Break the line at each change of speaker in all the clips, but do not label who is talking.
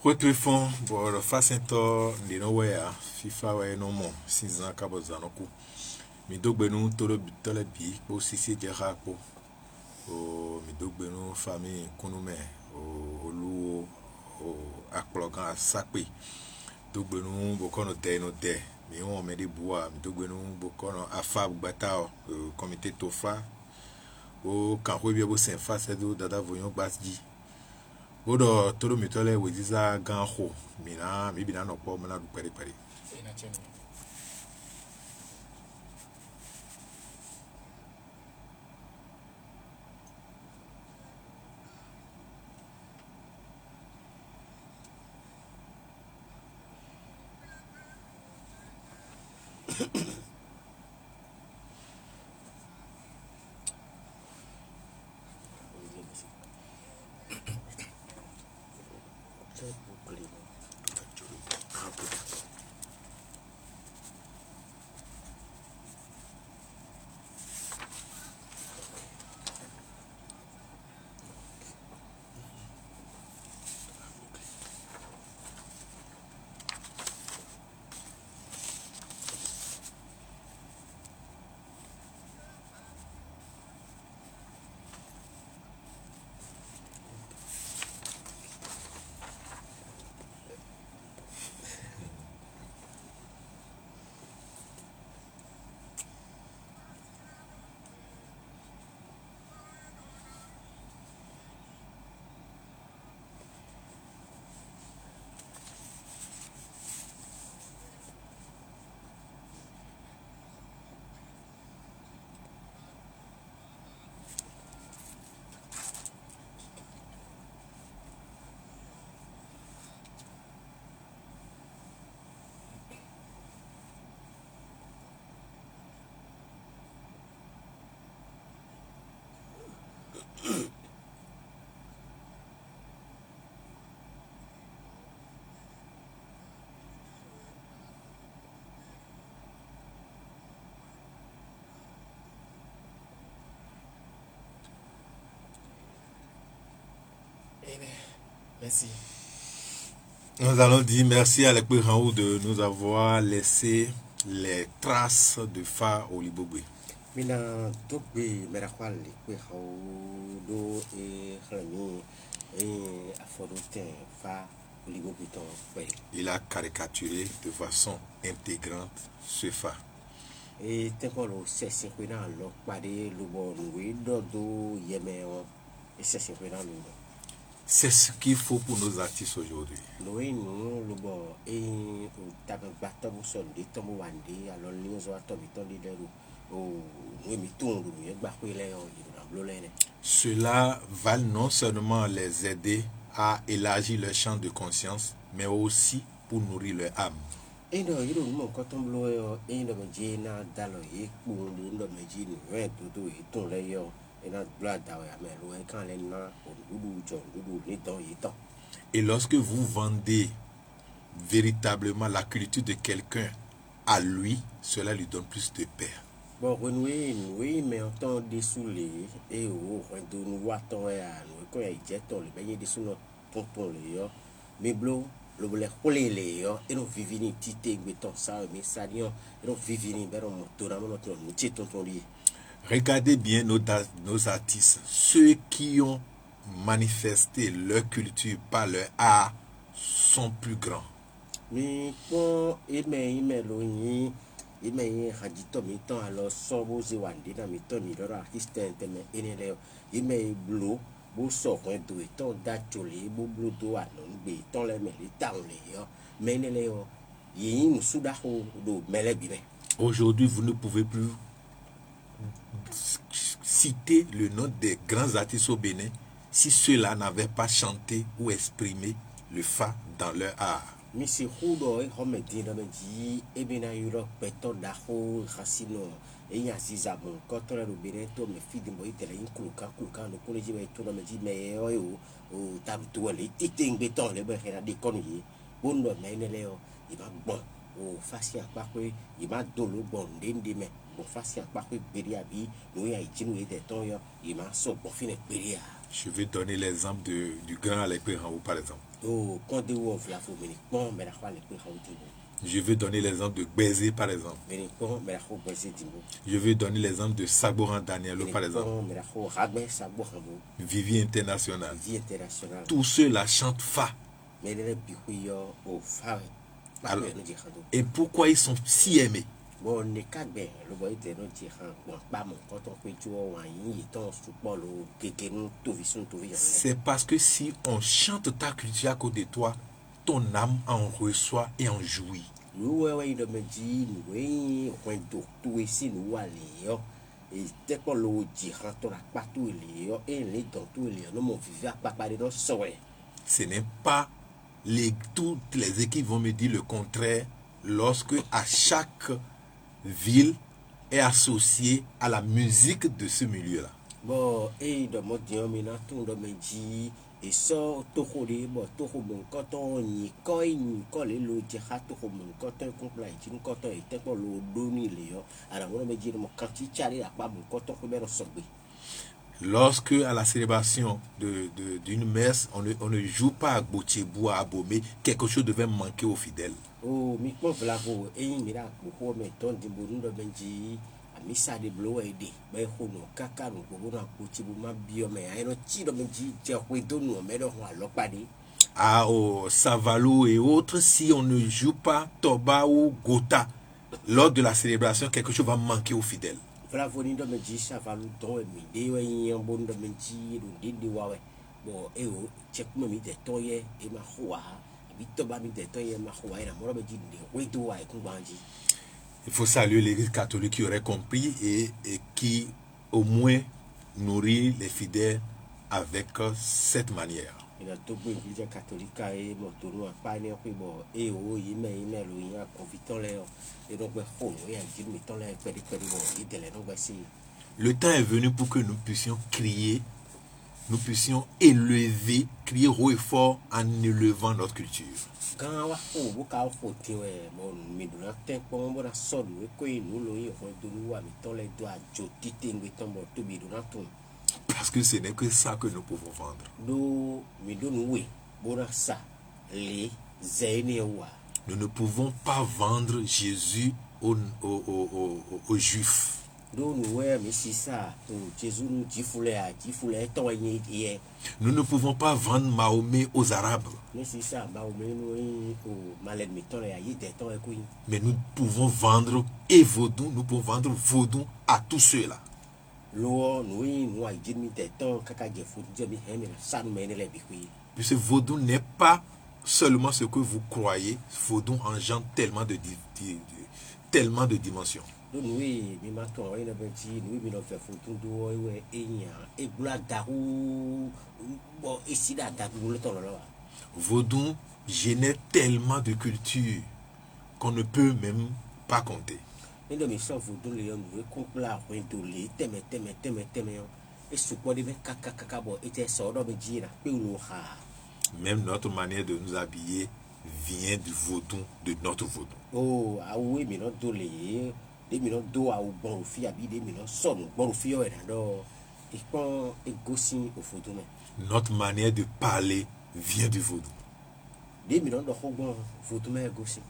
Retrefond pour face into ndino wea FIFA we no mo sinza kabo zanoku mi dogbenu tolo bitole bi po sisi jera po o mi dogbenu famille kunume o olu o akplogan sakpe dogbenu bokono de no de mi won me de bois mi dogbenu bokono afa gbata o comité tofa o kan ko bi bo sen face do dada voyon gbasji bodo tolo mitole weziza ganho mina mi bina no po mana du pere pere
Merci.
Nous allons dire merci à l'équipe en haut de nous avoir laissé les traces de Fa Olibogwe.
Mina togbe merakwal kwe do e khami afodote Fa Olibogwe ton kwe.
Il a caricaturé de façon intégrante ce Fa.
Et tenkolo sesi kwe na lo pade lubo nwe do yeme et sesi kwe na lubo.
C'est ce qu'il faut pour nos artistes aujourd'hui. Cela va non seulement les aider à élargir leur champ de conscience, mais aussi pour nourrir leur âme. Et lorsque vous vendez véritablement la culture de quelqu'un à lui, cela lui donne plus de paix.
Bon, oui, mais on t'en dessoulé et nous voitons et nous y jetons le bain de sous tonton léo, mais blo, le volet collé léo, et nous vivons tité, mettons ça, mais ça et nous vivons, ben on tourne notre nous tonton lié.
Regardez bien nos artistes, ceux qui ont manifesté leur culture par leur art sont plus grands.
Mais quand il m'a hadito miton alors sobo zewande na miton mi lora artiste interne enele il m'a blo bo so ko do ton da chole bo blo do anon be ton le mele taw le yo menele yo yin suda ho do mele bi.
Aujourd'hui, vous ne pouvez plus citer le nom des grands artistes au Bénin si ceux-là n'avaient pas chanté ou exprimé le Fa dans leur art.
Misi hudo e homedi na meji ebina yuro peto da ho hasino e ya ziza bon kotora ro bereto me fidi mo itele inkuluka no koleji me to na meji me o tam to le titing beton le be hera di konyi bondo me ne leo iba bon o fasi apakwe iba dolo bon ndende me bo fasi apakwe beri abi no ya ichinu ite to yo ima so bo fine beri.
Je vais donner l'exemple du grand à l'épée en haut, par exemple.
o quand de wo vla fo meni pon me la kwa le pe hawo dimbo
Je vais donner l'exemple de Bézé, par exemple.
meni pon me la ko bese dimbo
Je vais donner l'exemple de Saboran Danielo,
meni
par exemple.
pon me la ko ragbe sa bo hambo
Vivi International.
vie international
Tous ceux-là chantent Fa.
me le bi ku yo o fa
Alors,
no di khado
et pourquoi ils sont si aimés?
bon ne ka gbe lo bo ite no di khan bon pa mo ko to pe ju o wa yin yi ton su po lo keke nu to vi sun to vi yo
C'est parce que si on chante ta culture à côté de toi, ton âme en reçoit et en jouit.
nu we do me ji nu we o do tu e si nu wa le yo e te ko lo ji khan to la pa tu le yo e le don tu le yo no mo vivi a pa pa de no so we
Ce n'est pas toutes les équipes vont me dire le contraire lorsque à chaque ville est associée à la musique de ce milieu-là.
bo e do mo di o mi na tu do me ji e so to ko de bo to ko mo ko to ni ko le lo ji ha to ko mo ko to ko pla ji ko to e te ko lo do ni le yo ara mo me ji mo kan ti chari a pa mo ko to ko be ro so gbe
Lorsque à la célébration d'une messe, on ne joue pas à Boutchébou, à Abomé, quelque chose devait manquer aux fidèles.
o mi ko vla ko e mi ra ko me ton di bo ndo me ji mi sa de blow e de be ko no kaka no ko na ko ti bu ma bi o me ai no ti do me ji je ko do no me do ho alo pade
Au Savalo et autres, si on ne joue pas Toba ou Gota lors de la célébration, quelque chose va manquer aux fidèles.
vla voni do me ji sa va lu do e mi de we yin bo ndo me ji do de wa we bo e o che ko mi de to ye e ma ho wa bi to ba mi de to ye ma ho wa ina mo do me ji de we do wa e ku banji
Il faut saluer l'Église catholique qui aurait compris et qui au moins nourrit les fidèles avec cette manière.
ina to gbe iglesia católica e mo to no pa ni ko bo e o yi me lo yin a conviton le e do gbe ho no ya ji mi ton le pedi bo i de le no gbe si
Le temps est venu pour que nous puissions crier, nous puissions élever, crier haut et fort en élevant notre culture.
kan wa ho bo ka ho ti we mo mi do na te po mo na so lu e ko inu lo yin ho do nu wa mi ton le do ajo tite ngbe ton mo to bi do na ton
Parce que ce n'est que ça que nous pouvons vendre.
do mi do nu we bo na sa le zeni wa
Nous ne pouvons pas vendre Jésus aux Juifs.
do nu we mi si sa to Jésus nu ji fule to yin ye
Nous ne pouvons pas vendre Mahomet aux Arabes.
mais si ça ba o menu o malade mi ton ya yi de ton e ko yin
Mais nous pouvons vendre et vaudou, nous pouvons vendre vaudou à tous ceux-là.
lo no yin no ai jin mi de ton kaka je fu je mi he mi na san me ne le bi ku
Puisque vaudou n'est pas seulement ce que vous croyez, vaudou engendre tellement de dimensions.
do no yi mi ma ton yin na ben ti no mi no fe fu tun do e we eyan e gbura da hu bo e si da da du le ton lo wa
Vaudou génère tellement de culture qu'on ne peut même pas compter.
ni do mi so fu do le yo no e ko pla ko do le teme yo e su po de be kaka bo e te so do be ji na pe no ha
Même notre manière de nous habiller vient du vaudou, de notre vaudou.
oh awu mi no do le de mi no do awu bon fi abi de mi no so no bon fi o era do ipon egosin ofodo me
Notre manière de parler vient du vaudou.
de mi no do ho bon fodo me egosin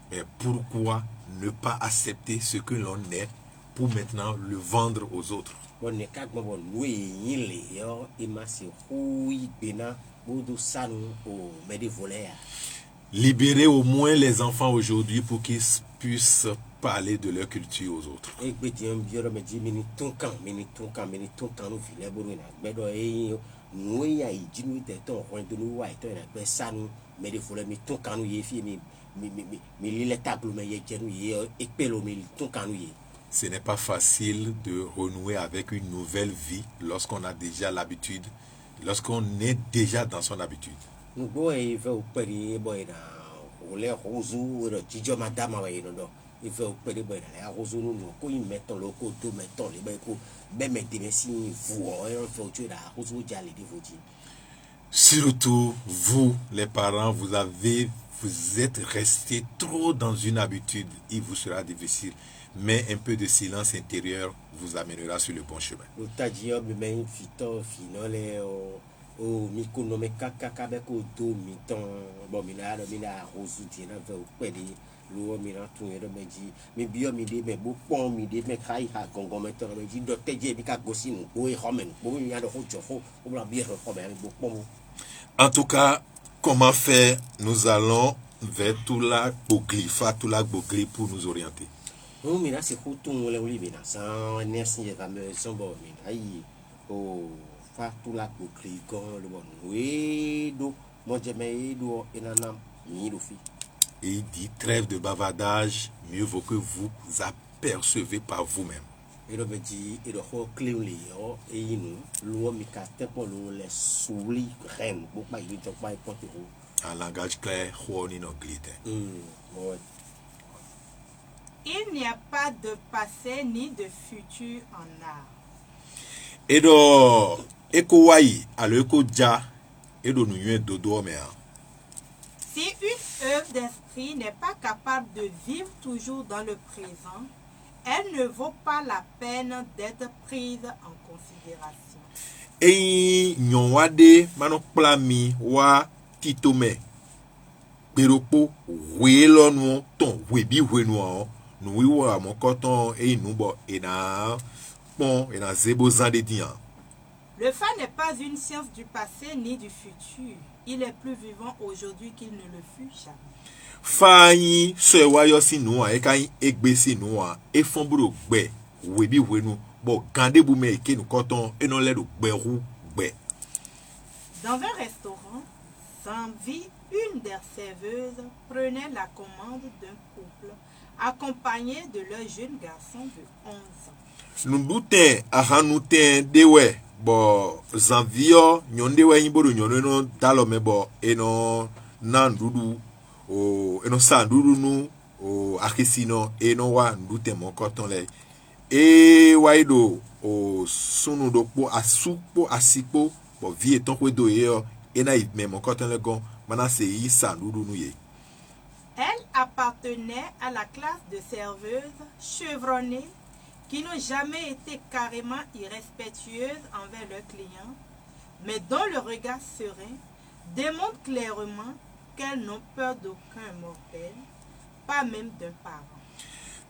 Mais pourquoi ne pas accepter ce que l'on est pour maintenant le vendre aux autres?
bon ne ka gbon bon we yin le yo e ma se hui bena bodo sanu o me de voler
Libérer au moins les enfants aujourd'hui pour qu'ils puissent parler de leur culture aux autres.
e gbe di en bioro me di mi ni ton kan no vi le boro na gbe do e no ya i jinu de ton ko do no wa to na gbe sanu me de voler mi ton kan no ye fi mi lile table me ye jenu ye e pelo mi ton kan no ye
Ce n'est pas facile de renouer avec une nouvelle vie lorsqu'on a déjà l'habitude, lorsqu'on est déjà dans son habitude.
no bo e ve o peri boy na o le rozu ro jijo madama we no do e ve o peri boy na le rozu no ko yin meton lo ko do meton le be ko be me de si fu o e fe o tu da rozu jale de voji
Surtout vous, les parents, vous êtes restés trop dans une habitude. Il vous sera difficile mais un peu de silence intérieur vous amènera sur le bon chemin.
L'otadio me met une fito finale o mi kuno me kaka be ko do mi ton bo mi na rosu ti na ve o pede lo mi na tun e do meji mi bio mi de me bo pon mi de me kai ha gongo me to meji do teje bi ka gosi nu bo e homen bo mi ya do ho jofo o bla bi ho me bo pon.
En tout cas, comment faire? Nous allons vers Toula Bogli, Toula Bogli pour nous orienter.
O mi na se ko tun le oli bi na san ne sin e va me son bo mi ai o Toula Bogli gon le bon we do mo je me do enana mi do fi.
Et il dit, trêve de bavardage, mieux vaut que vous apercevez par vous-même.
Et le dit, et le haut cléolé, et il nous, mi casse pour nous les souris, reine, pour pas y pas y porter.
En langage clair, Juan no glite.
Il n'y a pas de passé ni de futur en art.
Et donc, Ekowai, à l'Ekoja, et de nous dodo mea.
Si une œuvre d'esprit n'est pas capable de vivre toujours dans le présent, elle ne vaut pas la peine d'être prise en considération.
Et nyonwade manoplami wa titome. Peropo welonu ton webi wenwa nous wiwa mon coton et nous bo et na bon et na zebozan de dian.
Le fa n'est pas une science du passé ni du futur. Il est plus vivant aujourd'hui qu'il ne le fut jamais.
Fayi se wayo si nou e kan egbe si nou e fonburo gbe webi wenu bo gande bu me ke nou koton e non le do gbe rou gbe.
Dans un restaurant, sans vie, une des serveuses prenait la commande d'un couple accompagné de leur jeune garçon de 11 ans.
Nou duten ahanuten dewe bo zanvio nyonde we yimbodo nyono no dalome bo eno nan dudu o eno sanduru nu o akisino eno wa ndute mon koton le e waido o sunu do po asupo asipo bo vie ton kwe do yo ena ime mon koton le gon mana se yi sanduru nu ye.
Elle appartenait à la classe de serveuses chevronnées qui n'ont jamais été carrément irrespectueuses envers leurs clients, mais dont le regard serein démontre clairement qu'elles n'ont peur d'aucun mortel, pas même d'un parent.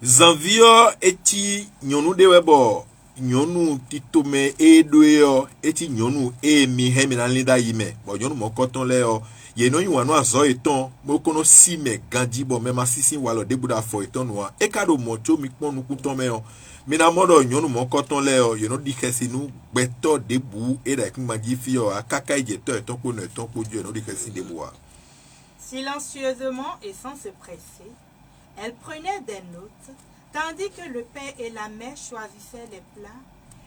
Zanvio eti nyonu dewe bo nyonu titome e doyo eti nyonu e mi hemi na linda yime bo nyonu mo koton le yo ye no yiwanu azo eton mo kono si me gandi bo me masisi walo debuda fo eton wa e kado mo cho mi pon nu kuton me yo mina modo nyonu mo koton le yo ye no dikesi nu gbeto debu e da kin magi fi yo akaka ijeto eton ko no eton ko ju no dikesi debu wa.
Silencieusement et sans se presser, elle prenait des notes, tandis que le père et la mère choisissaient les plats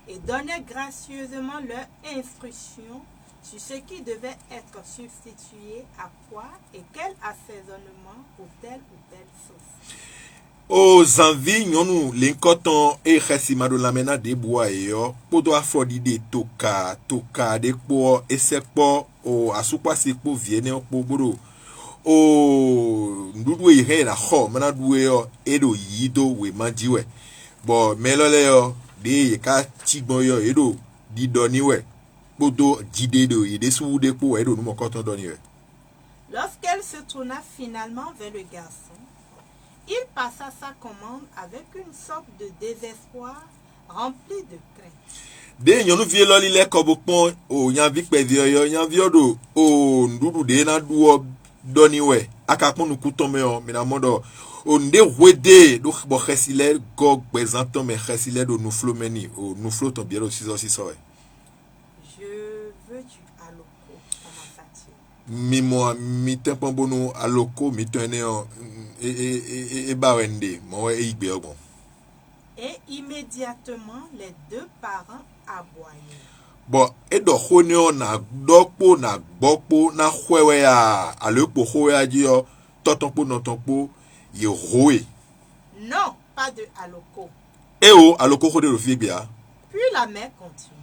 et donnaient gracieusement leurs instructions sur ce qui devait être substitué à quoi et quel assaisonnement pour telle ou telle sauce.
O zanvi nyonu linkoton e khesimado lamena de boa yo podo afodi de toka de po esekpo o asukwa sekpo viene okpo boro o ndudu e he na ho mana duwe yo edo yido we manjiwe bo melole yo de ka chigbon yo edo di doniwe podo jide do ide su de po edo no koton doniwe.
Lorsqu'elle se tourna finalement vers le garçon, il passa sa commande avec une sorte de désespoir rempli de crainte.
De nyonu vie loli le kobopon o nyanvi pevio yo nyanvi odo o ndudu de na duo doniwe akakon nu kutonme o mina modo o nde wede do bo khesile gog bezanton me khesile do nu flomeni o nu floton biero 6
Je veux du aloko commença-t-il.
Mi mo mi tempon bonu aloko mi tene o e barende mo e igbe ogbon.
Et immédiatement, les deux parents aboyaient.
Bon, edo khone o na dokpo na gbokpo na khwewe ya alepo khwe ya dio totonpo notonpo ye roe.
Non, pas de aloko.
E o aloko khode ro fi bia.
Puis la mère continue.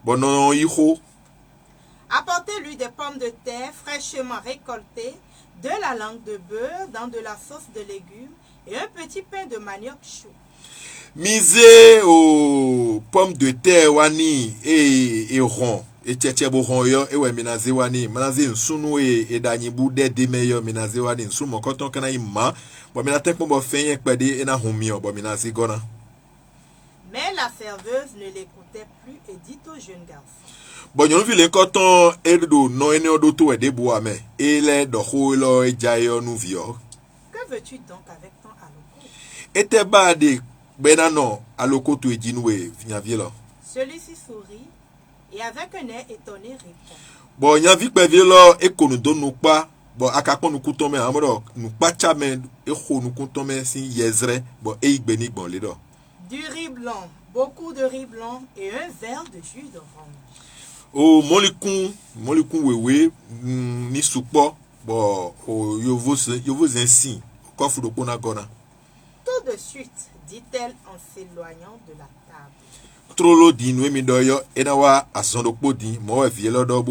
Bon non iho.
Apportez-lui des pommes de terre fraîchement récoltées, de la langue de beurre dans de la sauce de légumes et un petit pain de manioc chaud.
Misé aux pommes de terre wani et rond. Et tchétché boron yo et ouais menaze wani menaze nsunu et dani boude de meilleur menaze wani nsunu mon coton kana ima bon menatek bon fin yen pede et na humio bon menaze gona.
Mais la serveuse ne l'écoutait plus et dit au jeune garçon.
Bon yon vi le coton et do no ene odo to e de boa me et le do ho lo e jayo nu vio.
Que veux-tu donc avec ton aloko?
Et te ba de benano aloko to e jinwe via vielo.
Celui-ci sourit et avec un air étonné répond.
Bon yan vi pe vielo e ko nu do nu pa bon akapon nu kutome amodo nu pa chame e ho nu kutome sin yezre bon e igbeni bon le do.
Du riz blanc, beaucoup de riz blanc et un verre de jus d'orange.
O molikun wewe ni supo bon o yovo zensi ko fu do pona gona.
Tout de suite, dit-elle en s'éloignant de la table.
Trolo di nwe mi doyo enawa asondo podi mo e vielo do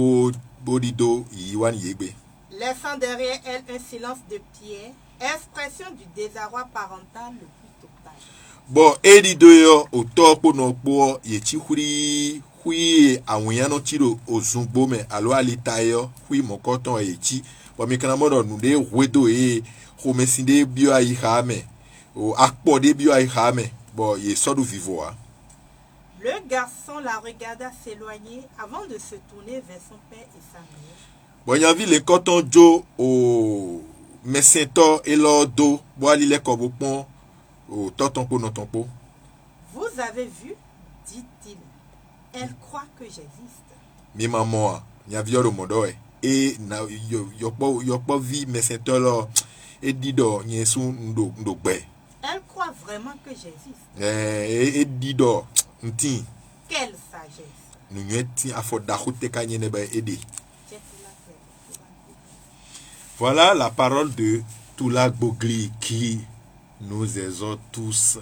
bodido yiwan yegbe.
Laissant derrière elle un silence de pierre, expression du désarroi parental le plus total.
Bon edi doyo o topo no po ye chi hui awunya no chiro ozungbo me alo alitayo hui mokoton e chi bo mi kana modo nu de wedo e ho mesinde bio ai hame o akpo de bio ai hame bo ye sodu vivoa.
Le garçon la regarda s'éloigner avant de se tourner vers son père et sa mère.
Bon yavi le coton jo o mesento e lo do bo ali le kobopon o totonpo no tompo.
Vous avez vu, dit-il. Elle croit que j'existe.
Mi maman yavi oro modo e na yo po vi mesento lo e dido nyesu ndo gbe.
Elle croit vraiment que j'existe.
E dido nti
Quelle sagesse.
nu nyeti afoda khote kanyene ba ede. Voilà la parole de Toula Bogli qui nous exhorte tous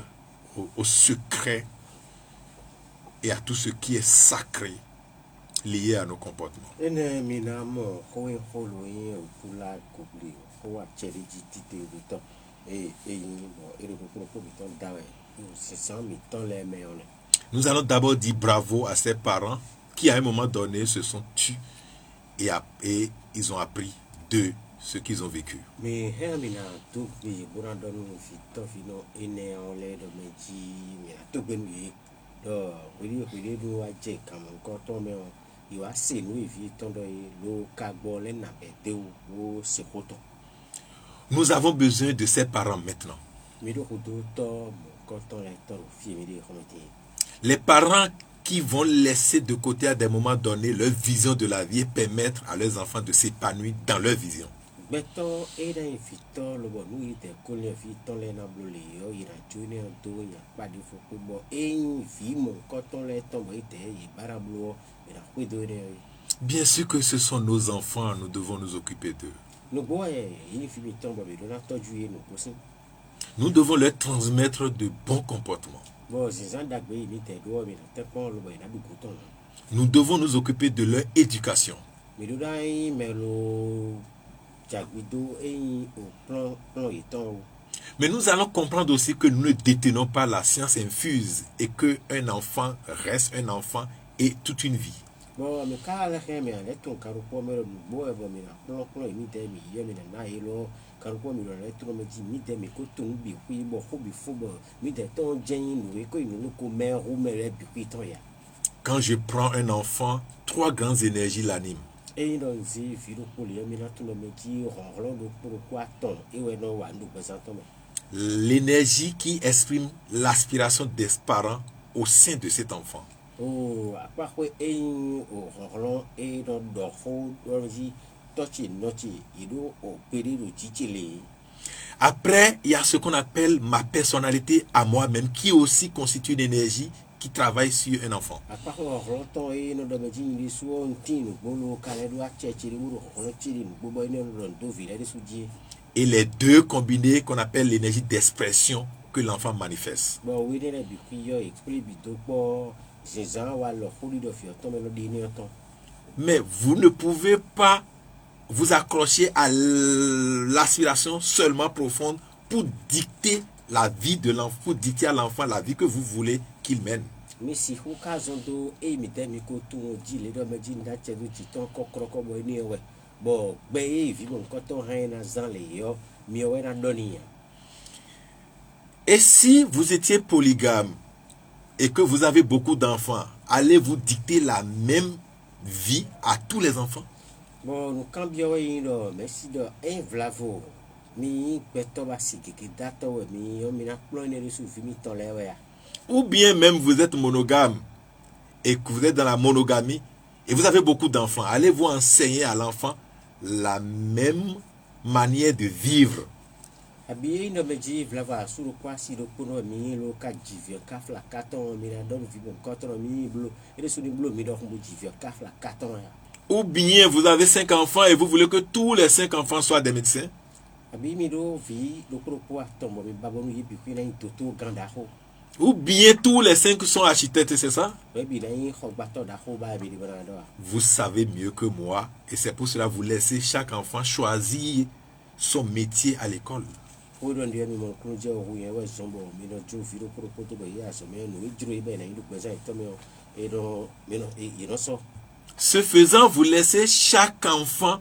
au secret et à tout ce qui est sacré lié à nos comportements.
Ene minamo koe holo e pula kubli ko a cheri jitite buto e bo ere ko biton dawe c'est ça mi ton les meilleur.
Nous allons d'abord dire bravo à ces parents qui à un moment donné se sont tus et ils ont appris de ce qu'ils ont vécu.
Mais hermina tout bi burando no fito fino ene ole do meji mi to gbemi do we do wa je kam ko to me o iwa se no evi tondo lo kagbo le na bete wo se koto.
Nous avons besoin de ces parents maintenant.
Mi do ko to ko to le to fi mi de komiti.
Les parents qui vont laisser de côté à des moments donnés leur vision de la vie et permettre à leurs enfants de s'épanouir dans leur vision.
Beto eda fito lo bo nu ite ko le fito le na blo le yo ira june to ya pa di fo ko bo fi mo ko to le to bo ite yi barablo ira ko do re.
Bien sûr que ce sont nos enfants, nous devons nous occuper d'eux.
No bo yi fi mi to bo be do na to ju ye no ko sin.
Nous devons leur transmettre de bons comportements.
Bo zan dagbe ni te do mi na te ko lo bo na du ko to.
Nous devons nous occuper de leur éducation.
Mi do dai melo
mais nous allons comprendre aussi que nous ne détenons pas la science infuse et que un enfant reste un enfant et toute une vie.
Bon, mais quand la femme est ton carupo me le bois va me la plan mi de mi yemi na ilo carupo mi le tro me di mi de mi ko ton bi wi bo fo bi fo bo mi de ton jen nu e ko inu ko me ru me le bi wi ton ya.
Quand je prends un enfant, 3 grandes énergies l'animent.
Et dans ces vidéos pour les amis, tout le métier, on pour quoi ton et ouais non wa nous présentons.
L'énergie qui exprime l'aspiration des parents au sein de cet enfant.
Oh, à part quoi et au ronron et dans d'orfo, on tochi noti, il doit au période titulé.
Après, il y a ce qu'on appelle ma personnalité à moi-même qui aussi constitue une énergie qui travaille sur un enfant. Et les deux combinés qu'on appelle l'énergie d'expression que l'enfant manifeste. Mais vous ne pouvez pas vous accrocher à l'aspiration seulement profonde pour dicter la vie de l'enfant, vous dictez à l'enfant la vie que vous voulez qu'il mène.
Mais si vous zondo et mi demi ko tu di le do me di nda che du ti ton ko kroko bo ni we bo be e vi mon ko to hen na zan le yo mi o na doni.
Et si vous étiez polygame et que vous avez beaucoup d'enfants, allez-vous dicter la même vie à tous les enfants?
Bon, nous cambions ino, mais si do un vlavo, mi beto ba si ki dato we mi o mi na plone le su mi ton le we.
Ou bien même vous êtes monogame et que vous êtes dans la monogamie et vous avez beaucoup d'enfants, allez-vous enseigner à l'enfant la même manière de vivre?
Abi no me di vlava su lo kwa si lo kono mi lo ka jivio ka fla katon mi na don vi bon koton mi blo et su ni blo mi do mo jivio ka fla katon ya.
Ou bien vous avez 5 enfants et vous voulez que tous les 5 enfants soient des médecins?
Abi mi do vi lo pro kwa tombo mi babonu yebi ku na toto ganda ho.
Ou bien tous les 5 sont architectes, c'est ça? Vous savez mieux que moi et c'est pour cela que vous laissez chaque enfant choisir son métier à l'école. Ce faisant, vous laissez chaque enfant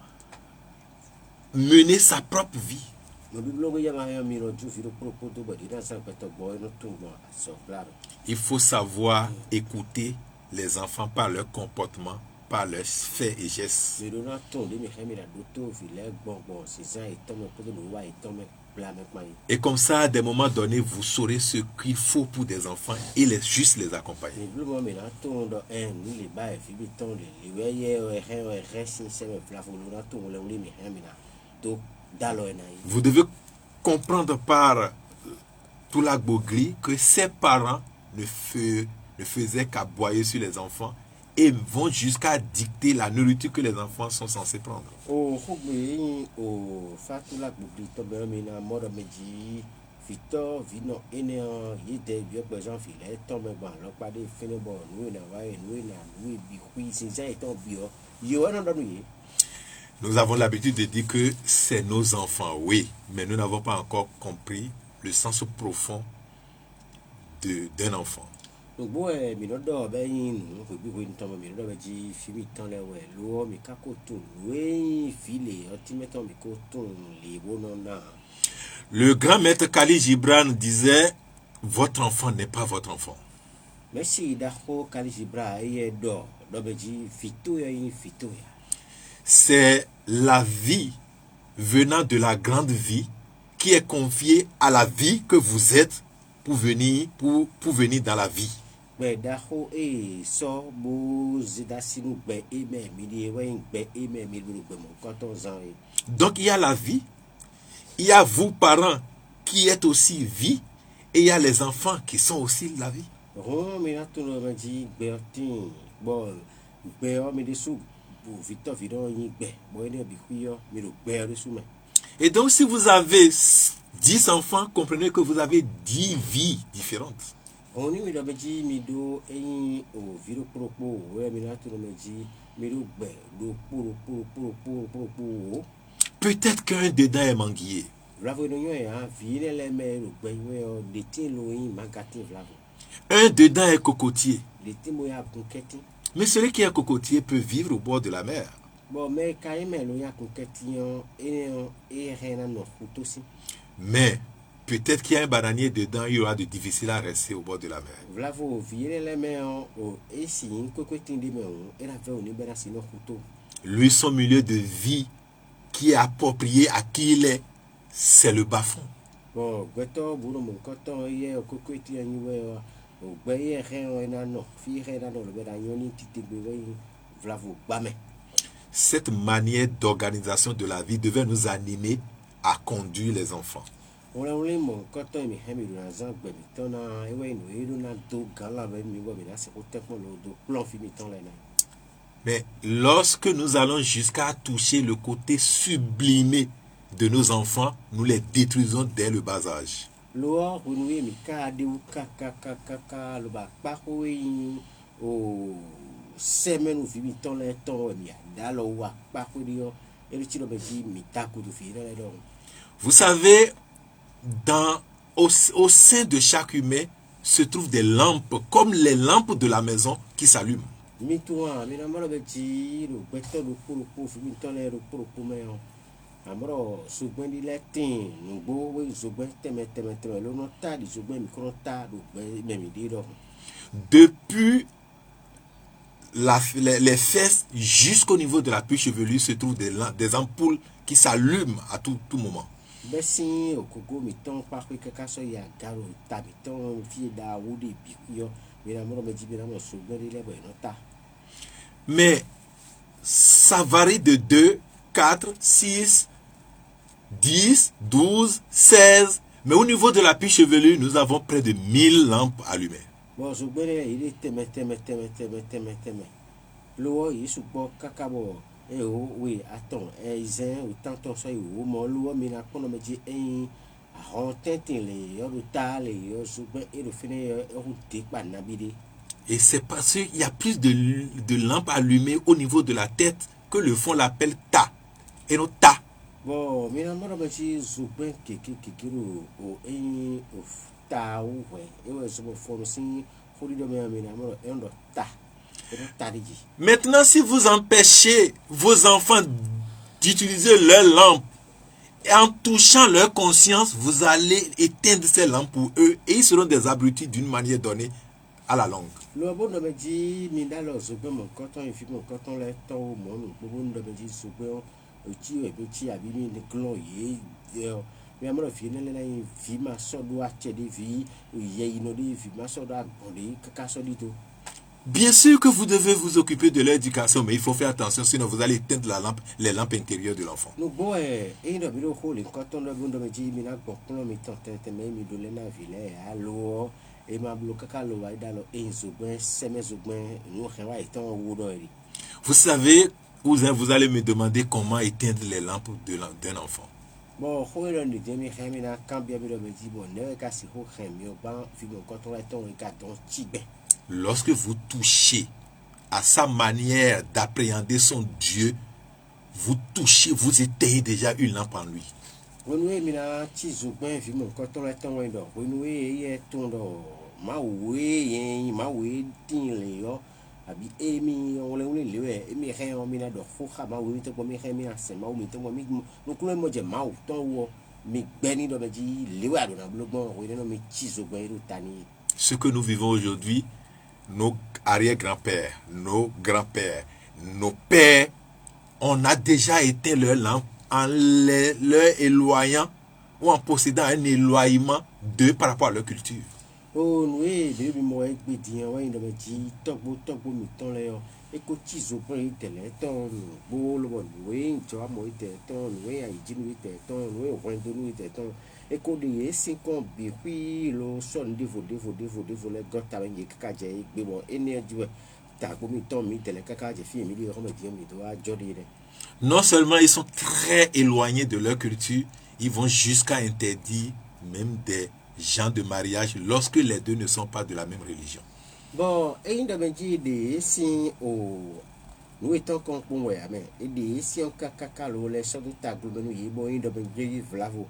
mener sa propre vie. Il faut savoir écouter les enfants par leur comportement, par leurs faits et gestes. Et comme ça, à des moments donnés, vous saurez ce qu'il faut pour des enfants et juste les accompagner. Vous devez comprendre par Toula Gbogli que ses parents ne faisaient qu'aboyer sur les enfants et vont jusqu'à dicter la nourriture que les enfants sont censés prendre. Nous avons l'habitude de dire que c'est nos enfants, oui, mais nous n'avons pas encore compris le sens profond d'un enfant. Le grand maître Khalil Gibran disait, votre enfant n'est pas votre enfant. C'est la vie venant de la grande vie qui est confiée à la vie que vous êtes pour venir dans la vie. Donc il y a la vie, il y a vous parents qui êtes aussi vie et il y a les enfants qui sont aussi la vie. Et donc si vous avez 10 enfants, comprenez que vous avez 10 vies différentes. Peut-être qu'un dedans est manguier. Un dedans est cocotier. Mais celui qui est cocotier peut vivre au bord de la mer. Mais peut-être qu'il y a un bananier dedans, il y aura de difficile à rester au bord de la mer. Lui, son milieu de vie qui est approprié à qui il est, c'est le bas-fond. Cette manière d'organisation de la vie devait nous animer à conduire les enfants. Mais lorsque nous allons jusqu'à toucher le côté sublimé de nos enfants, nous les détruisons dès le bas âge. Vous savez, dans au sein de chaque humain se trouvent des lampes, comme les lampes de la maison qui s'allument.
mi tua mi na mara be ji ro pe to ro po fi mi to le ro po me o amoro sugben di letin ngbo we sugben teme lo no ta di sugben mi kro ta ro be me mi di ro.
Depuis les fesses jusqu'au niveau de la puce chevelue se trouvent des ampoules qui s'allument à tout moment.
Bessin okogo mi ton pa pe kaka so ya garo ta mi ton fi da wo de bi yo mi na moro me ji bi na mo sugben di le bo no ta.
Mais ça varie de 2, 4, 6, 10, 12, 16. Mais au niveau de la puce chevelue, nous avons près de 1000 lampes allumées.
Bon, je vais il est teme. L'eau, il se boit cacabo. Eh oui, attends, zin, ou tant ça, ou mon l'eau, mais la me dit, à rentintin les, au tal, et au souper, et le finir, au tic, pas nabidi.
Et c'est parce qu'il y a plus de lampes allumées au niveau de la tête que le fond l'appelle ta. Et non ta.
Bon, mais la mort me dit, souper, kikiro, au ta, ouais, et ouais, je me forme si, faut lui donner un minamor, et on doit ta.
Maintenant, si vous empêchez vos enfants d'utiliser leurs lampes, et en touchant leur conscience, vous allez éteindre ces lampes pour eux et ils seront des abrutis d'une manière donnée à la longue.
Le bon me dit, Mindalo, mon coton, et puis mon coton, les temps, mon bon de me dit, souvent, tu es petit, abîmé, les clons, mais à mon final, la vie, ma soeur doit acheter des vies, il y a une vie, ma soeur doit abonder, caca solito.
Bien sûr que vous devez vous occuper de l'éducation, mais il faut faire attention, sinon vous allez éteindre les lampes intérieures de l'enfant.
Nous, bon, et il a vu le rôle, quand on a vu me dit, Mina, pour qu'on me tente, mais il me donne la ville, alors, et ma bloque à l'eau, et
vous savez, vous allez me demander comment éteindre les lampes d'un enfant.
Bon,
lorsque vous touchez à sa manière d'appréhender son Dieu, vous touchez, vous éteignez déjà une lampe en lui.
Abi emi ole lewe emi re o mina do fo kha ma wi to ko mi re mi ase ma mi to mi no kulo mo je ma o ton wo mi gbeni do beji lewe ado na blogbon o no mi chizo gben ru tani.
Ce que nous vivons aujourd'hui, nos arrière-grands-pères, nos grands-pères, nos pères, on a déjà éteint leur lampe en leur éloignant ou en possédant un éloignement d'eux par rapport à leur culture.
Oh oui, de mo e gbe diyan wa ndo beji togbo mi ton le yo e ko chizo pon itele ton bo lo bo we njo mo ite ton we ai jinu ite ton we o pon do ite ton e ko de sin kon bi pi lo son devo le gota ben ye kaka je gbe mo ene juwe ta ko mi ton mi tele kaka je fi mi li ro me diyan mi do a jodi de.
Non seulement ils sont très éloignés de leur culture, ils vont jusqu'à interdire même des gens de mariage lorsque les deux ne sont pas de la même religion.
Bon, et il doit dire des si au nous étant qu'on peut mais et des si on caca le les sortes de table nous y bon il doit dire vlavo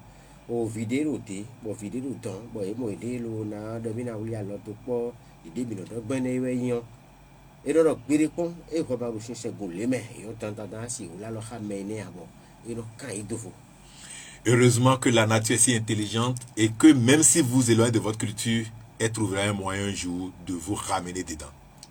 au vidéo té bon vidéo temps bon et moi aider le na de mina ou ya l'autre pour idée bino de ben et donc biri pon et ko ba bu sin se golle mais yo tantana si ou la lo xamene abo et donc quand il faut.
Heureusement que la nature est si intelligente et que même si vous éloignez de votre culture, elle trouvera un moyen un jour de vous ramener dedans.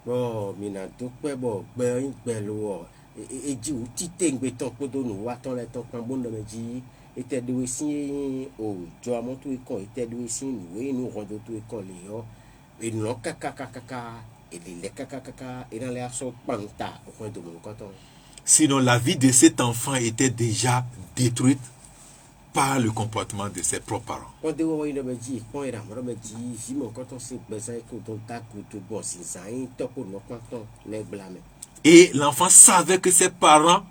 Bon, mina to pe bo gbe lo e ji u ti te ngbe ton ko do nu wa ton le ton kan bon do meji e te de si o jo amonto e kon e te de si nu e nu rondo to e kon le yo e no kaka e le kaka e dans les aso panta o ko do mon coton.
Sinon la vie de cet enfant était déjà détruite par le comportement de ses propres parents. Et l'enfant savait que ses parents,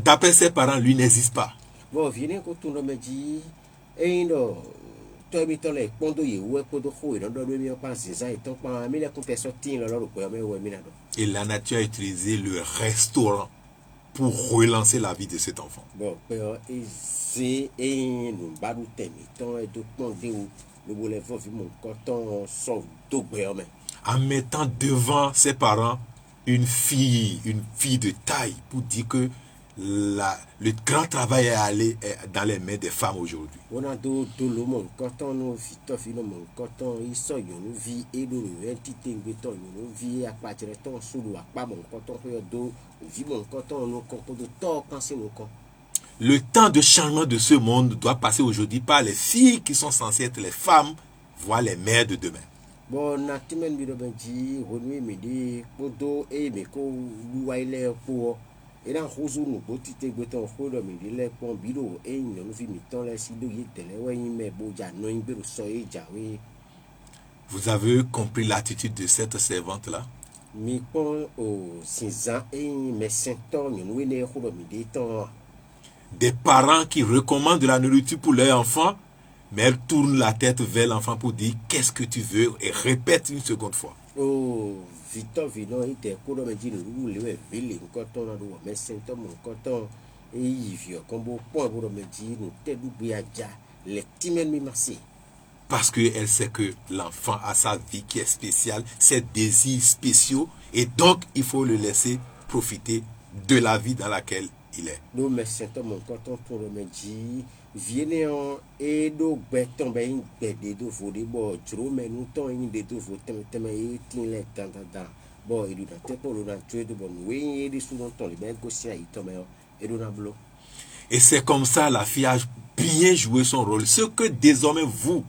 d'après ses parents, lui n'existent pas. Et la nature a utilisé le restaurant pour relancer la vie de cet enfant.
Bon, c'est un baroutemi, tant et de pondé ou le volet vu mon coton son d'ogbe.
En mettant devant ses parents une fille de taille pour dire que le grand travail est allé dans les mains des femmes aujourd'hui.
On a do le mon coton no fito mon coton il so yo no vi e do le entité beton no vi a partir ton sous a pas mon coton do vi mon coton no compo de to quand c'est mon con.
Le temps de changement de ce monde doit passer aujourd'hui par les filles qui sont censées être les femmes, voire les mères de demain.
Bon, natimen bi do benji honwe mi di podo e me ko luwaile po e dan khozu no botite gbeton khodo mi di le pon bi do e no fi mi ton le si do yi tele we yin me bo ja no yin beru so e ja we.
Vous avez compris l'attitude de cette servante là?
Mi pon o sinzan e me senton no we ne khodo mi di ton.
Des parents qui recommandent de la nourriture pour leurs enfants, mais elles tournent la tête vers l'enfant pour dire qu'est-ce que tu veux et répète une seconde fois.
Oh, Victor Vino était kodo me di no le vele nkoton na do me senton mon coton e yivio kombo pon bo me di no te du bi aja le timen mi merci.
Parce qu'elle sait que l'enfant a sa vie qui est spéciale, ses désirs spéciaux, et donc il faut le laisser profiter de la vie dans laquelle il est.
Do me senton mon coton pour me di viene on e do beton be in de do fo de bo juro me nu ton in de do fo tem e tin le tan bo e do na te po do na tre do bon we e de su non ton le ben ko sia i to me e do na blo.
Et c'est comme ça la fille a bien joué son rôle. Ce que désormais vous,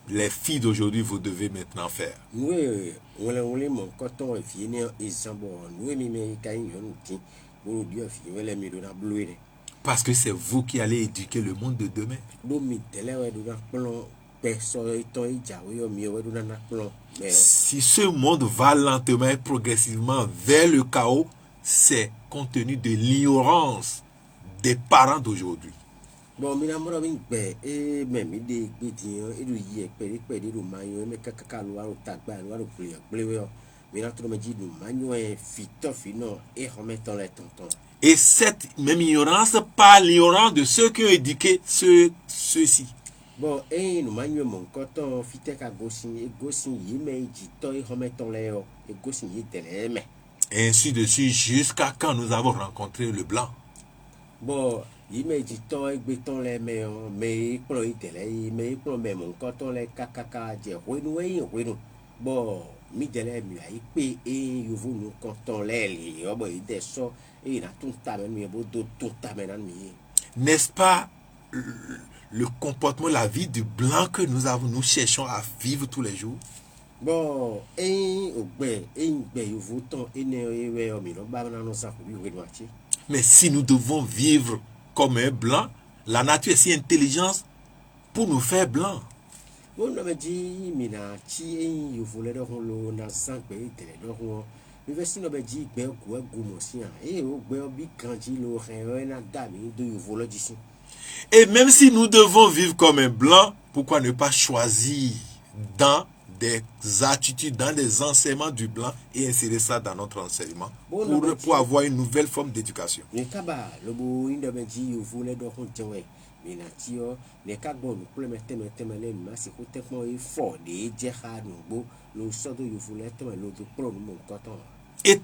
les filles d'aujourd'hui, vous devez maintenant faire.
Oui, on mon coton e viene e sambo nous mi me ka in yon tin bo dio fi wele mi do na blo e.
Parce que c'est vous qui allez éduquer le monde de demain. Si ce monde va lentement et progressivement vers le chaos, c'est compte tenu de l'ignorance des parents d'aujourd'hui.
Bon, mina mora min be e me mi de gbediyan e do yi pe de do mayo me kakaka lo aro tagba lo aro plewe mina to me ji do mayo e fito fino e remettant les tonton.
Et cette même ignorance, pas l'ignorance de ceux qui ont éduqué ceux-ci.
Bon, et nous manuons mon coton, fiteka gosin, et gosin yime, jito, et remettons les hauts, et gosin yitele.
Et ainsi de suite, jusqu'à quand nous avons rencontré le blanc.
Bon, yime, jito, et béton les mais pour yitele, mais pour mon coton, les kakaka, j'ai ruinou. Bon, midele, mi a yipé, et you vous nous coton les, oh, il descend.
N'est-ce pas le comportement, la vie du blanc que nous cherchons à vivre tous les jours?
Bon,
mais si nous devons vivre comme un blanc, la nature est si intelligente pour nous faire blancs. Et même si nous devons vivre comme un blanc, pourquoi ne pas choisir dans des attitudes, dans des enseignements du blanc et insérer ça dans notre enseignement pour avoir une nouvelle forme d'éducation? Et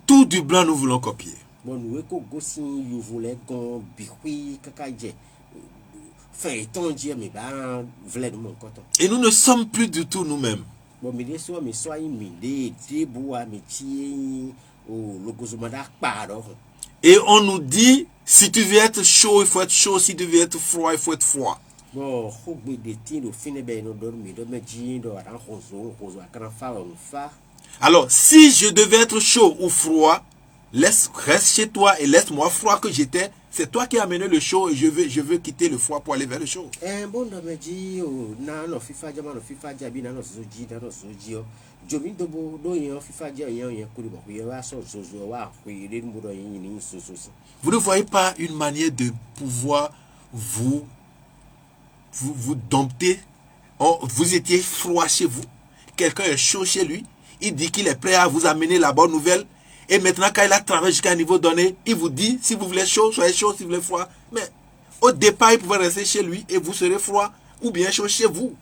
tout du blanc nous voulons copier. Et nous ne sommes plus du tout nous-mêmes. Et on nous dit, si tu veux être chaud, il faut être chaud. Si tu veux être froid, il faut être froid. Alors, si je devais être chaud ou froid, reste chez toi et laisse-moi froid que j'étais. C'est toi qui as amené le chaud et je veux quitter le froid pour aller vers le chaud. Vous ne voyez pas une manière de pouvoir vous dompter? Vous étiez froid chez vous. Quelqu'un est chaud chez lui. Il dit qu'il est prêt à vous amener la bonne nouvelle. Et maintenant, quand il a travaillé jusqu'à un niveau donné, il vous dit, si vous voulez chaud, soyez chaud, si vous voulez froid. Mais au départ, il pouvait rester chez lui et vous serez froid ou bien chaud chez vous.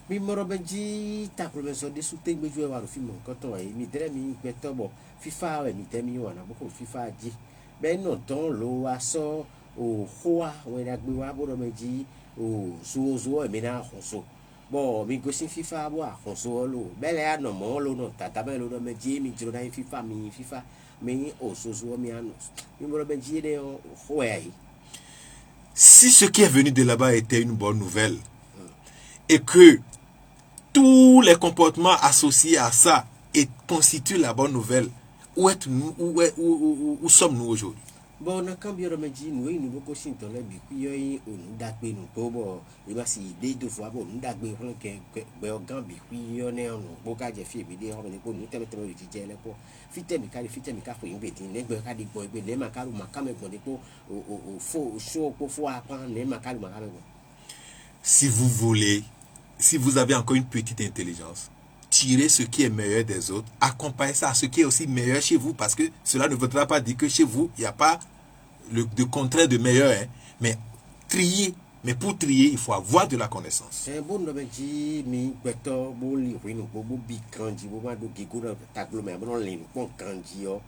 mi moro benji ta ko so de sute gbeju e wa ro fi mo nkan ton mi dere mi pe to bo fifa we mi te mi wa na bo ko fifa ji be no ton lo wa so o hoa we da gbe wa bo ro benji o so e mi na so bo mi go sin fifa bo a so lo bele a no mo lo no tata be lo do benji mi jiro na fifa mi o so mi ano mi moro benji de o ho ai.
Si ce qui est venu de là-bas était une bonne nouvelle et que tous les comportements associés à ça constituent la bonne nouvelle, où sommes-nous aujourd'hui?
Bon, na cambio romeji nous nous beaucoup sinto le bi kuyo onu dagbe nu to bo e ba si de do fo abo nu dagbe ron ke be ogan bi kuyo ne onu bo ka je fi bi de ho ni ko nu teme teme ti je le po fitemi ka fo yin be tin le gbe ka di gbo egbe le ma ka ru ma ka me gbo de po o fo o so po fo apan le ma ka ru ma ka me gbo.
Si vous voulez, si vous avez encore une petite intelligence, tirez ce qui est meilleur des autres, accompagnez ça à ce qui est aussi meilleur chez vous, parce que cela ne voudra pas dire que chez vous, il n'y a pas de contraire de meilleur, hein, mais trier. Mais pour trier, il faut avoir de la connaissance.
C'est bon de benji mi beto bo li winu bo bi kanji bo ma do gigo na taglo me bo le pon kanji yo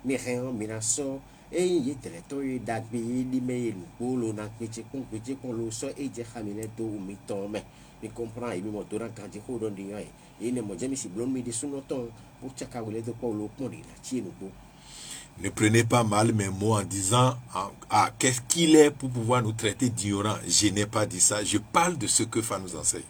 mi ren mi na so e yi tele to yi dagbe di me lu bo lo na peche kon lo so e je xamine do mi ton me mi comprend e mi mo do ran kanji ko do ndi ay e ne mo je mi si blon mi de suno ton pour chaka wele de ko lo pon di la chi nu bo.
Ne prenez pas mal mes mots en disant qu'est-ce qu'il est pour pouvoir nous traiter d'ignorants. Je n'ai pas dit ça. Je parle de ce que Fa nous enseigne.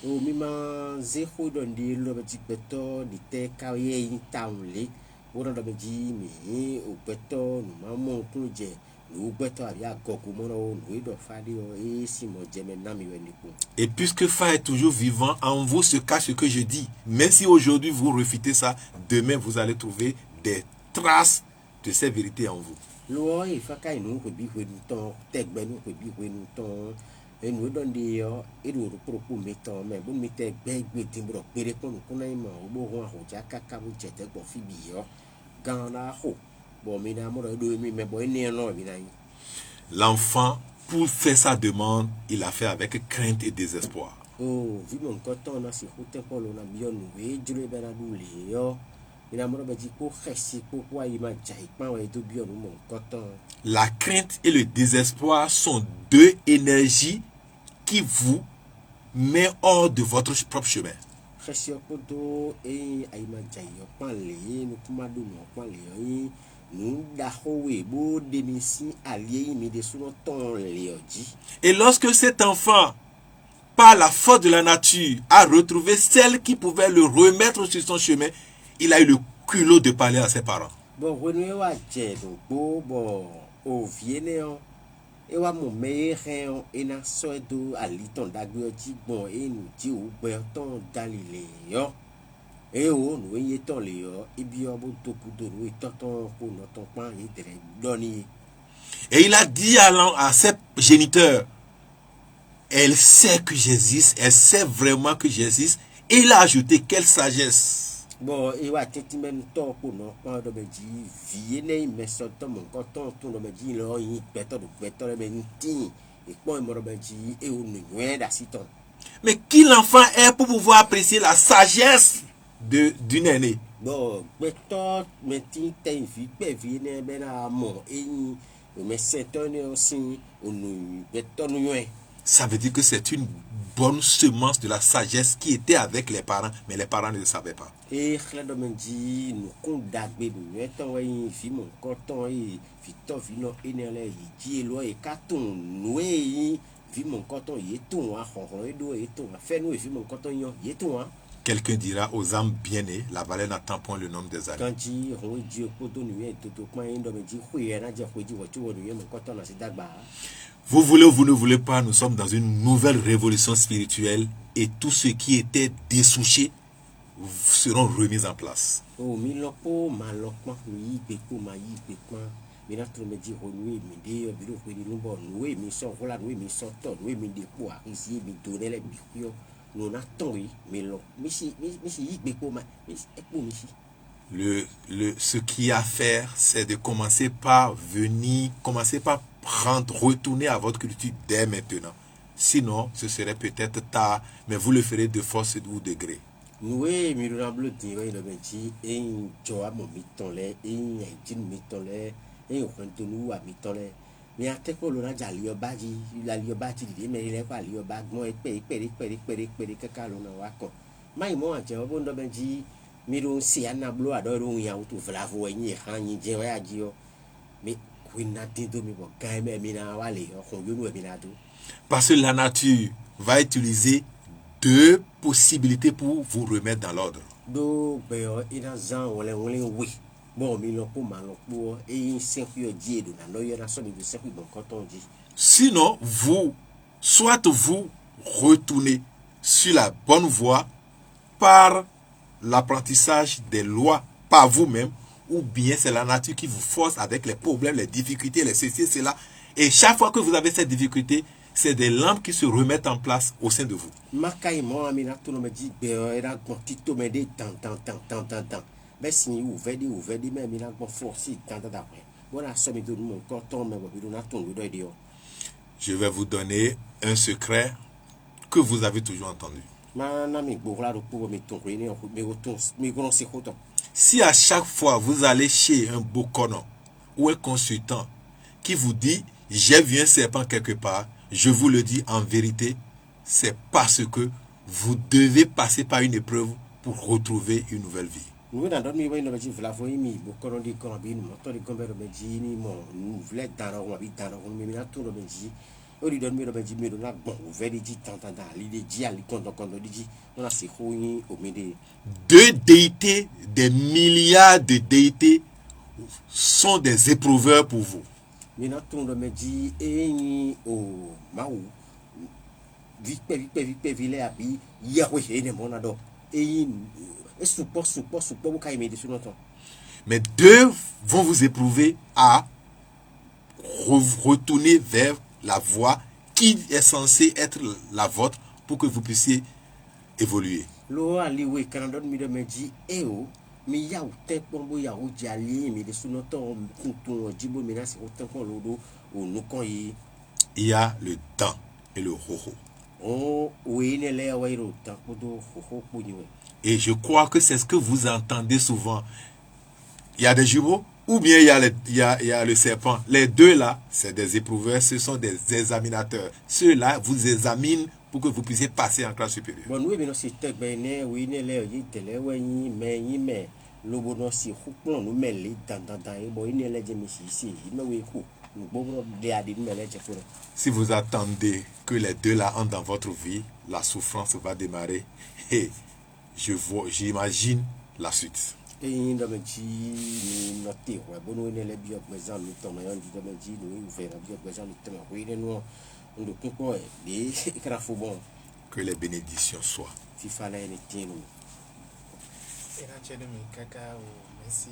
O mima zeko don di lo beti beto di te kaye yin taunle ora do beji mi o beto no mamo kunje no beto abi agogo moro no do fadi o e si mo jeme na mi weni ko.
Et puisque Fa est toujours vivant, en vous se cache ce que je dis. Même si aujourd'hui vous refutez ça, demain vous allez trouver des traces de ces vérités en vous.
Lo e fa kai no ko bi weni ton tegbe no ko bi weni ton e no don di yo e do pro mi ton me bo mi te gbe timbro pere ko no kuna ima o bo ho ho ja kaka bo jete gbo fi bi yo gan na ho bo mi na mo do mi me bo ni no bi na yi.
L'enfant, pour faire sa demande, il a fait avec crainte et désespoir.
Oh, vi mon koton na si hote polo na bion we jule bena du le yo. Ina mo be di ko xesi ko wa yi ma jai pan we do bion mon koton.
La crainte et le désespoir sont deux énergies qui vous mettent hors de votre propre chemin.
Xesi ko do e ai ma jai yo pan le no kuma do no pan le yo nu da ho we bo de mi si allié mi de suno ton le yo ji.
Et lorsque cet enfant, par la force de la nature, a retrouvé celle qui pouvait le remettre sur son chemin, il a eu le culot de parler à ses parents.
Bon, when wa je do bo o viene on e wa mo me ren e na so do aliton dagbe oji gbon e nu ji o gbe ton dalile yo e o nu ye ton le yo ibi o bo toku do nu ton ko no ton pan e tere doni.
Et il a dit à ses géniteurs, elle sait que j'existe, elle sait vraiment que j'existe, et il a ajouté quelle sagesse.
Bon, e wa teti men to ko no pa do beji vie ne me so to mon ko ton do beji lo yin peto le ben tin e po mo do beji e o nu da siton.
Mais qui l'enfant est pour pouvoir apprécier la sagesse d'une aînée?
Bon, peto me tin ten fi pe vie ne ben a mo e me seton aussi o nu peto nu yuen.
Ça veut dire que c'est une bonne semence de la sagesse qui était avec les parents, mais les parents ne le savaient pas.
Et xledo menji nu kon dagbe nu eton we fi mon koton e fi to fi no enele yi ji lo e katon nu e fi mon koton ye ton a xonxon e do e ton a fe nu e fi mon koton yo ye ton a.
Quelqu'un dira aux âmes bien-nées, la valeur n'attend point le nombre des années.
Kanji ron ji ko to nu e to pan ndo menji xuye na je xuji wo tu wo nu ye mon koton na si dagba.
Vous voulez ou vous ne voulez pas, nous sommes dans une nouvelle révolution spirituelle et tout ce qui était dessouché seront remis en place.
Oh, mi lopo ma lokma mi beku ma yi bekma mi na tro me di honwe mi de biro ko ni numbo nwe mi so hola nwe mi so to nwe mi de po a isi mi donner le bikuyo no na ton wi mi lo mi si yi beku ma mi epo mi si.
Ce qu'il y a à faire, c'est de commencer par retourner à votre culture dès maintenant. Sinon, ce serait peut-être tard, mais vous le ferez de force ou de gré.
Nous, mi do nablo di we do benji en joa mo mi tonle en jin mi tonle en okento nu wa mi tonle mi ate ko lo na jali obaji la li obaji di me ile kwa li oba gbon pere kaka lo na wa ko mai mo anje obo ndo benji mi do si anablo ado ru ya utu vlavo yin han yin je wa ji o mi kwina din do mi bo ga me mi na wa le o yo nu e mi na do.
Parce que la nature va utiliser deux possibilités pour vous remettre dans l'ordre.
Do beo ina zan wole we bon mi lo ko ma lo po e se fi oji edo na no yo na so mi se fi bon koton ji.
Sinon, soit vous retournez sur la bonne voie par l'apprentissage des lois par vous-même, ou bien c'est la nature qui vous force avec les problèmes, les difficultés, les ceci, cela. Et chaque fois que vous avez cette difficulté, c'est des lampes qui se remettent en place au sein de vous.
Makai mo amina to no me ji beo era gbon tito me de tan. Be si ou vedi me mi na gbon force tan pe. Bona so mi do mon koton me bo bi do na ton do de yo.
Je vais vous donner un secret que vous avez toujours entendu. Si à chaque fois vous allez chez un bokono ou un consultant qui vous dit « j'ai vu un serpent quelque part », je vous le dis en vérité, c'est parce que vous devez passer par une épreuve pour retrouver une nouvelle vie. Deux déités, des milliards de déités sont des éprouveurs pour vous. Mais deux vont vous éprouver à retourner vers la voie qui est censée être la vôtre pour que vous puissiez évoluer. Il y a le temps et le roho. Et je crois que c'est ce que vous entendez souvent. Il y a des jumeaux ou bien il y a le serpent. Les deux là, c'est des éprouveurs, ce sont des examinateurs. Ceux-là vous examinent pour que vous puissiez passer en classe supérieure. Si vous attendez que les deux là entrent dans votre vie, la souffrance va démarrer et j'imagine la suite. Que les bénédictions soient.
Merci.